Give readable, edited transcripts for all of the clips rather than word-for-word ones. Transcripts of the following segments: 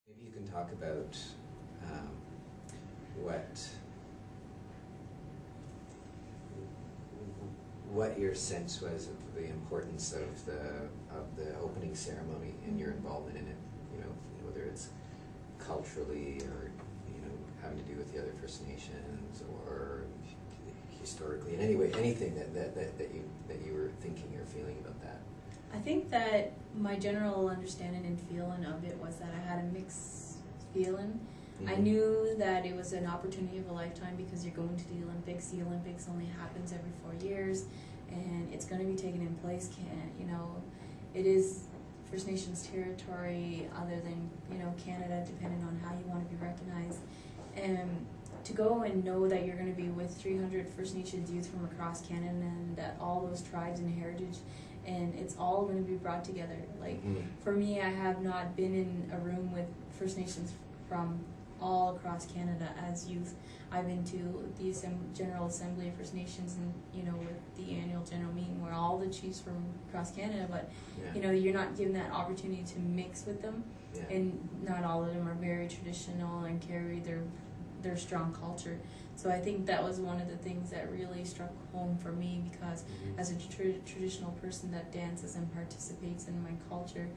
Maybe you can talk about what your sense was of the importance of the opening ceremony and your involvement in it. Whether it's culturally or having to do with the other First Nations or historically in any way, anything that you were thinking or feeling about that. I think that my general understanding and feeling of it was that I had a mixed feeling. Mm-hmm. I knew that it was an opportunity of a lifetime because you're going to the Olympics. The Olympics only happens every 4 years, and it's going to be taken in place. It is First Nations territory, other than Canada, depending on how you want to be recognized. And to go and know that you're going to be with 300 First Nations youth from across Canada, and that all those tribes and heritage, and it's all going to be brought together. For me, I have not been in a room with First Nations from all across Canada as youth. I've been to the General Assembly of First Nations, and with the annual general meeting where all the chiefs from across Canada, but you're not given that opportunity to mix with them, and not all of them are very traditional and carry their strong culture. So I think that was one of the things that really struck home for me, because as a traditional person that dances and participates in my culture,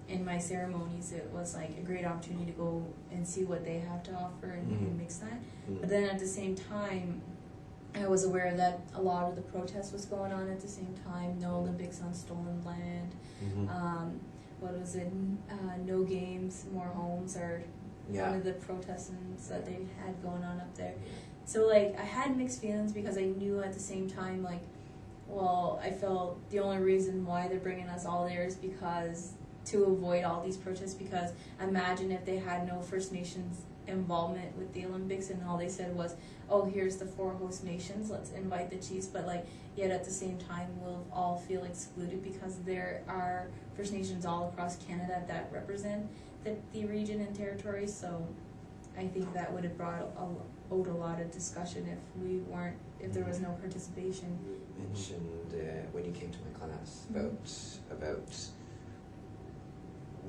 in my ceremonies, it was like a great opportunity to go and see what they have to offer and mix that. But then at the same time, I was aware that a lot of the protest was going on at the same time. No Olympics on stolen land. What was it? No games, more homes, or one of the protests that they had going on up there. So I had mixed feelings, because I knew at the same time I felt the only reason why they're bringing us all there is because to avoid all these protests, because imagine if they had no First Nations involvement with the Olympics and all they said was, oh, here's the 4 host nations, let's invite the chiefs, but yet at the same time we'll all feel excluded because there are First Nations all across Canada that represent the region and territory. So I think that would have brought out a lot of discussion if there was no participation. You mentioned when you came to my class about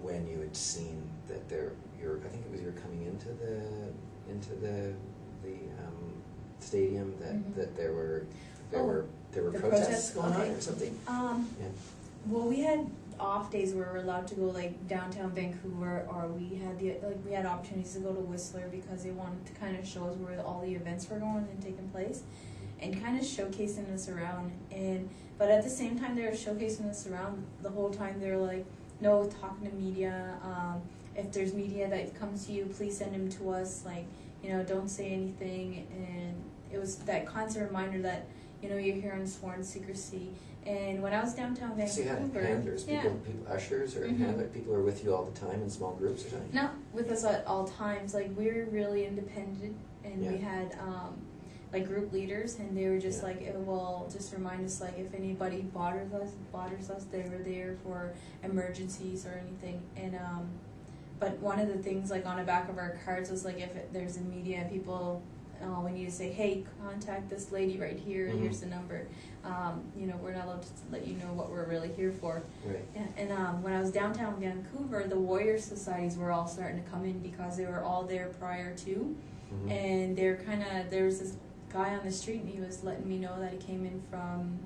when you had seen that I think it was you were coming into the stadium, that there were protests going on or something. Well, we had off days where we're allowed to go downtown Vancouver, or we had opportunities to go to Whistler because they wanted to kind of show us where all the events were going and taking place, and kind of showcasing us around. But at the same time they were showcasing us around, the whole time they were no talking to media. If there's media that comes to you, please send them to us. Don't say anything. And it was that constant reminder that you're here on sworn secrecy. And when I was downtown Vancouver, so you had handlers, people ushers, or handlers, people who are with you all the time in small groups or something? Not with us at all times. We were really independent, and we had group leaders, and they were just just remind us if anybody bothers us, they were there for emergencies or anything. And but one of the things on the back of our cards was if there's a media and people, we need to say, hey, contact this lady right here. Here's the number. We're not allowed to let you know what we're really here for. Right. And when I was downtown Vancouver, the warrior societies were all starting to come in because they were all there prior to, and there was this guy on the street, and he was letting me know that he came in from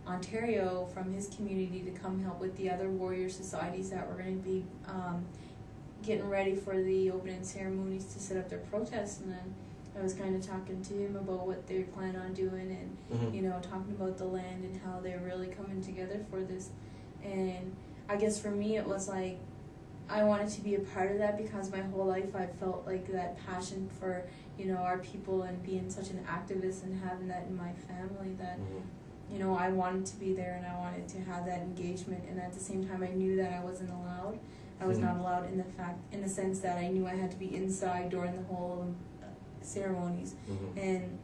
Ontario, from his community, to come help with the other warrior societies that were going to be getting ready for the opening ceremonies to set up their protests. And then I was kind of talking to him about what they plan on doing, and talking about the land and how they're really coming together for this. And I guess for me it was I wanted to be a part of that, because my whole life I felt that passion for our people, and being such an activist and having that in my family, that I wanted to be there and I wanted to have that engagement. And at the same time I knew that I wasn't allowed. I was not allowed in the sense that I knew I had to be inside during the whole ceremonies. And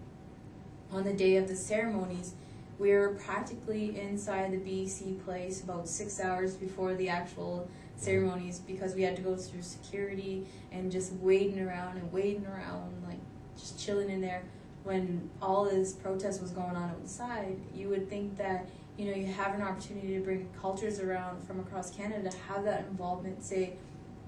on the day of the ceremonies, we were practically inside the BC place about 6 hours before the actual ceremonies, because we had to go through security and just waiting around, just chilling in there. When all this protest was going on outside, you would think that you have an opportunity to bring cultures around from across Canada, have that involvement, say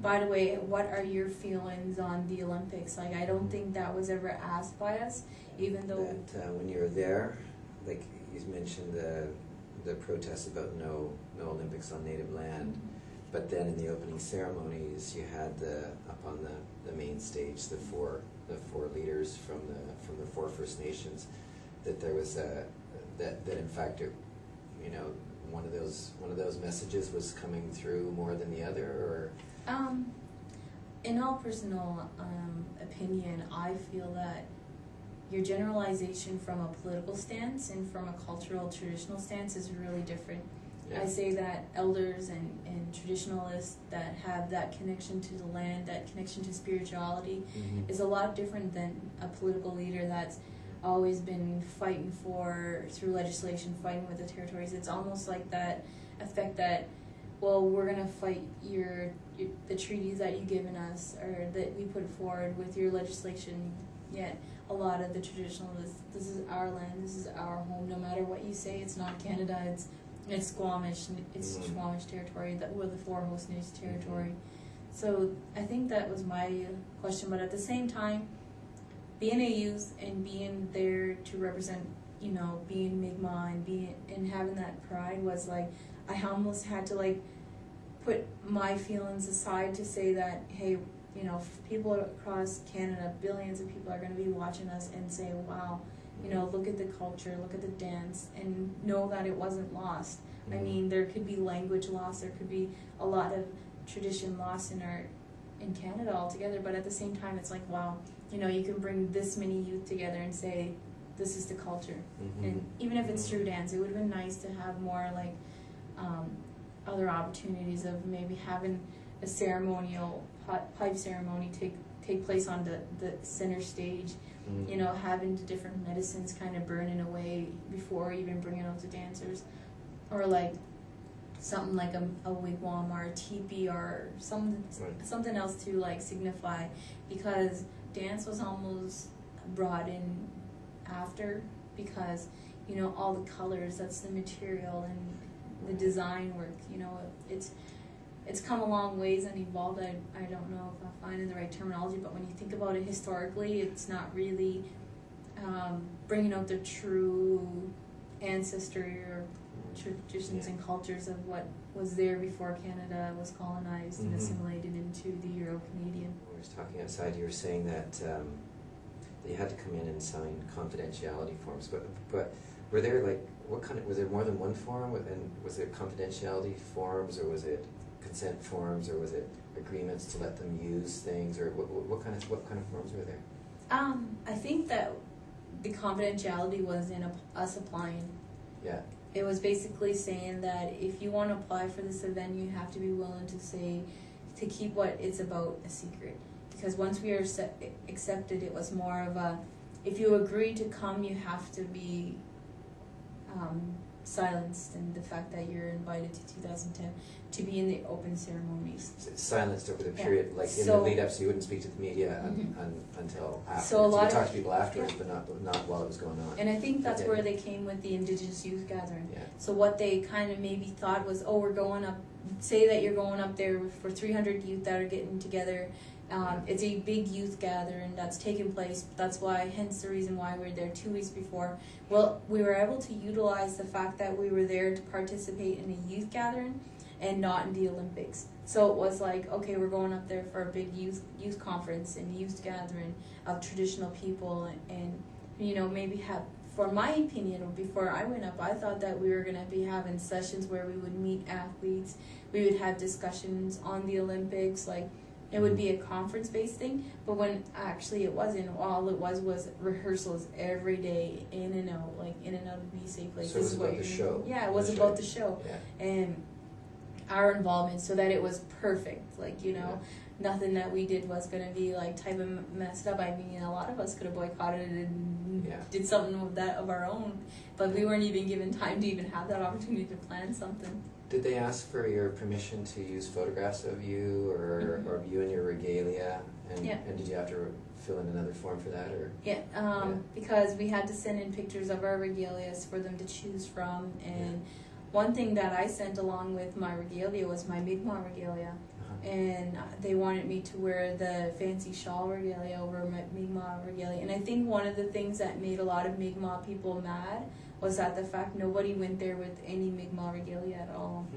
by the way, what are your feelings on the Olympics? Like, I don't think that was ever asked by us, even though... That, when you were there, like you mentioned the protests about no Olympics on native land, but then in the opening ceremonies you had up on the main stage the four leaders from the four First Nations, that there was that in fact it, you know, one of those messages was coming through more than the other, or in all personal opinion, I feel that your generalization from a political stance and from a cultural traditional stance is really different. Yeah. I say that elders and traditionalists that have that connection to the land, that connection to spirituality, is a lot different than a political leader that's always been fighting through legislation, fighting with the territories. It's almost like that effect that, well, we're going to fight the treaties that you've given us or that we put forward with your legislation, yet a lot of the traditionalists, this is our land, this is our home, no matter what you say, it's not Canada, it's Squamish, it's Squamish territory, that we're the four Host Nations territory. So I think that was my question, but at the same time, being a youth and being there to represent, you know, being Mi'kmaq and having that pride was like, I almost had to like put my feelings aside to say that, hey, you know, people across Canada, billions of people are going to be watching us and say, wow, you know, look at the culture, look at the dance, and know that it wasn't lost. I mean, there could be language lost, there could be a lot of tradition lost in Canada altogether, but at the same time, it's like, wow, you know, you can bring this many youth together and say, this is the culture. And even if it's through dance, it would have been nice to have more like other opportunities of maybe having a ceremonial pipe ceremony take place on the center stage. You know, having the different medicines kind of burning away before even bringing out the dancers, or like something like a wigwam or a teepee or something else to like signify, because dance was almost brought in after, because, you know, all the colors, that's the material, and the design work, you know, it's come a long ways and evolved. I don't know if I'm finding the right terminology, but when you think about it historically, it's not really bringing out the true ancestry or traditions and cultures of what was there before Canada was colonized and assimilated into the Euro-Canadian. I was talking outside, you were saying that you had to come in and sign confidentiality forms, but were there like, was there more than one form, and was there confidentiality forms, or was it consent forms, or was it agreements to let them use things, or what kind of forms were there? I think that the confidentiality was in us applying. Yeah. It was basically saying that if you want to apply for this event, you have to be willing to keep what it's about a secret. Because once we are accepted, it was more of a, if you agree to come, you have to be silenced, and the fact that you're invited to 2010 to be in the open ceremonies. Silenced over the period, like in the lead up, so you wouldn't speak to the media until afterwards. So a lot you talk to people afterwards, but not while it was going on. And I think that's where they came with the Indigenous Youth Gathering. Yeah. So what they kind of maybe thought was, oh, we're going up, say that you're going up there for 300 youth that are getting together. It's a big youth gathering that's taking place. That's why, hence the reason why we were there 2 weeks before. Well, we were able to utilize the fact that we were there to participate in a youth gathering and not in the Olympics. So it was like, okay, we're going up there for a big youth conference and youth gathering of traditional people, and you know, maybe have, for my opinion, before I went up, I thought that we were going to be having sessions where we would meet athletes, we would have discussions on the Olympics, like it would be a conference-based thing, but when actually it wasn't. All it was rehearsals every day, in and out of Be Safe Place. So it was about the show. Yeah, it was about the show. Yeah. And our involvement, so that it was perfect. Like, you know, nothing that we did was going to be like type of messed up. I mean, a lot of us could have boycotted and did something of our own, but we weren't even given time to even have that opportunity to plan something. Did they ask for your permission to use photographs of you, or of you and your regalia? And did you have to fill in another form for that, or? Because we had to send in pictures of our regalias for them to choose from, and one thing that I sent along with my regalia was my Mi'kmaq regalia. And they wanted me to wear the fancy shawl regalia over my Mi'kmaq regalia. And I think one of the things that made a lot of Mi'kmaq people mad was that the fact nobody went there with any Mi'kmaq regalia at all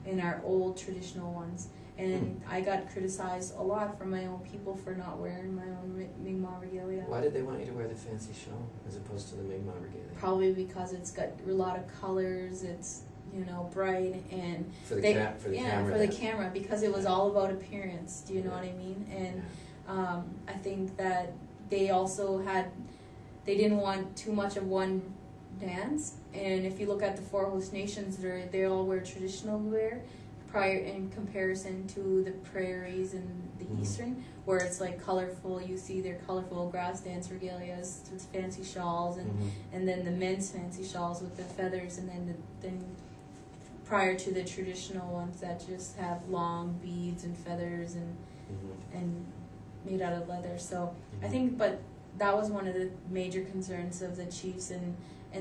in our old traditional ones. And I got criticized a lot from my own people for not wearing my own Mi'kmaq regalia. Why did they want you to wear the fancy shawl as opposed to the Mi'kmaq regalia? Probably because it's got a lot of colors, it's, you know, bright, and for the camera. For the camera, because it was all about appearance. Do you know what I mean? And I think that they also they didn't want too much of one dance. And if you look at the 4 host nations, they all wear traditional wear prior in comparison to the prairies and the eastern, where it's like colorful. You see their colorful grass dance regalias with fancy shawls, and then the men's fancy shawls with the feathers, and then prior to the traditional ones that just have long beads and feathers and made out of leather. So I think, but that was one of the major concerns of the chiefs and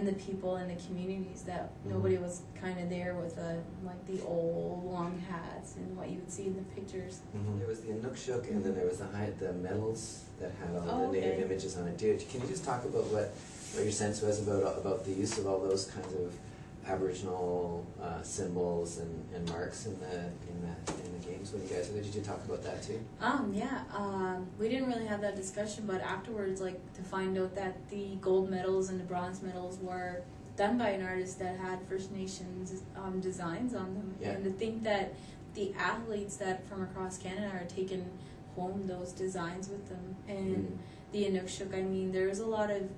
the people in the communities, that nobody was kind of there with like the old long hats and what you would see in the pictures. There was the Inukshuk, and then there was the medals that had all the native images on it too. Can you just talk about what your sense was about the use of all those kinds of Aboriginal symbols and marks in the games when you guys were there? Did you talk about that too? We didn't really have that discussion, but afterwards, like, to find out that the gold medals and the bronze medals were done by an artist that had First Nations designs on them, and to think that the athletes that from across Canada are taking home those designs with them. And the Inukshuk, I mean, there's a lot of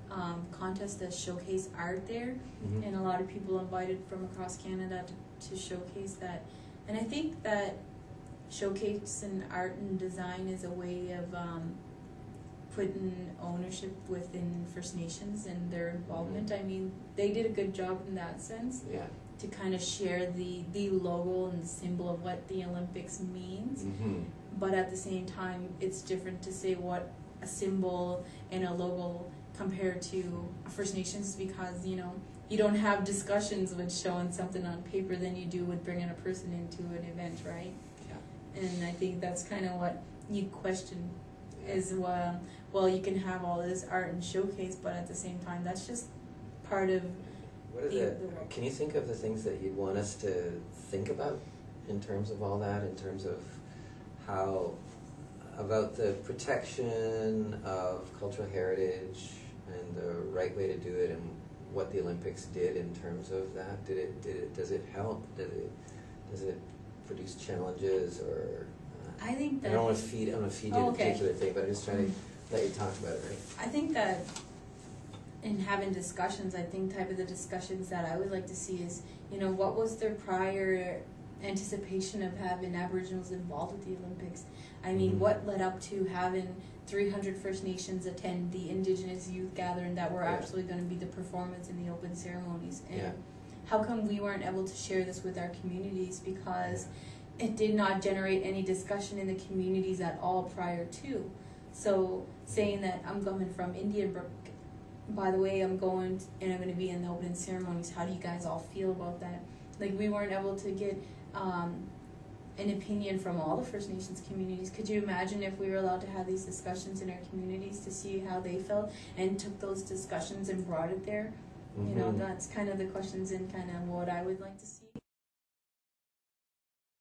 contests that showcase art there, and a lot of people invited from across Canada to showcase that. And I think that showcasing art and design is a way of putting ownership within First Nations and their involvement. I mean, they did a good job in that sense to kind of share the logo and the symbol of what the Olympics means. But at the same time, it's different to say what a symbol and a logo compared to First Nations, because, you know, you don't have discussions with showing something on paper than you do with bringing a person into an event, right? And I think that's kind of what you question is, well, you can have all this art and showcase, but at the same time, that's just part of Can you think of the things that you'd want us to think about in terms of all that, in terms of how, about the protection of cultural heritage and the right way to do it, and what the Olympics did in terms of that? Does it help? Does it produce challenges, or I think that I don't want to feed you a particular thing, but I'm just trying to let you talk about it, right? I think that in having discussions, I think type of the discussions that I would like to see is, you know, what was their prior anticipation of having Aboriginals involved with the Olympics? I mean, what led up to having 300 First Nations attend the Indigenous youth gathering that were actually going to be the performance in the open ceremonies? And how come we weren't able to share this with our communities? Because it did not generate any discussion in the communities at all prior to. So saying that I'm coming from Indian Brook, by the way, I'm going and I'm going to be in the opening ceremonies, how do you guys all feel about that? Like, we weren't able to get an opinion from all the First Nations communities. Could you imagine if we were allowed to have these discussions in our communities to see how they felt and took those discussions and brought it there? You know, that's kind of the questions and kind of what I would like to see.